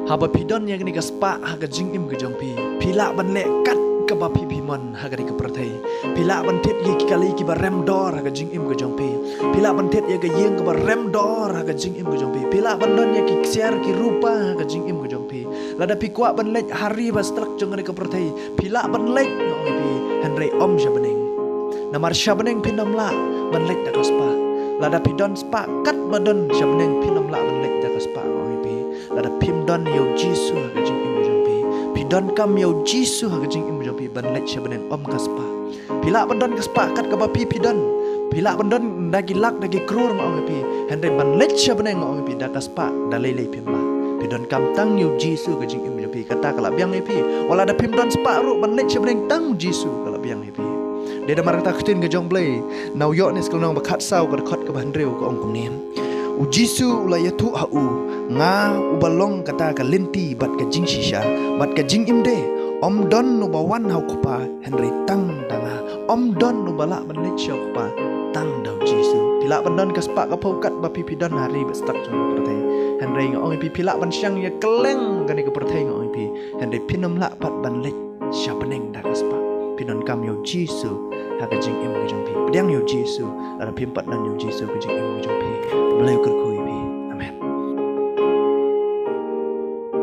haba pidon yang ni kaspa haga jing im gejong pi pila ban le kat ka ba pi mon haga di ka prathai pila ban tet ye kali ki ba rem dor haga jing im gejong pi pila ban tet ye ga yeng ka ba rem dor haga jing im gejong pi pila ban don ye ki share ki rupa haga jing im gejong pi lada pi kwa ban le hari ba strak jong ni ka prathai pila ban le ngong pi henry om shabeneng namar shabeneng pinam la ban le da kaspa lada pidon spa kat badon shabeneng pinam la ban le da kaspa lada pimdon yo jisu haga jing im gejong pi pidon kam yo jisu haga jing im gejong pi ban le shabeneng om kaspa pila bandon kaspa kat ka ba pi pidon pila bandon dagi lak dagi krur ma ong pi henry ban le shabeneng ong pi da kaspa da lele pimla pidon kam tang yo jisu haga jing im gejong pi kata kala biang pi wala da pimdon spa ru ban le shabeneng tang jisu kala biang pi de da marang ta khtin gejong blai nau yo nes kalong ba khat sau ka khot ka ban reu ka ong kum nem u jisu la yatu ha u nga ubalong kata ka linti bat ka jing shisha bat ka jing imde om don no bawan hau kupa henry tang danga om don no bala ban le chok pa tang dau jisu pila ban don ka spa ka phokat ba pi don hari ba stak jong prathai henry ngong pi pila ban syang ya keleng ka ni ka prathai ngong pi henry pinom la pat ban le shapeneng da ka spa pinon kam yo jisu haga jing im ka jong pi pediang yo jisu ada pimpat nan yo jisu ka jing im ka jong pi blai kur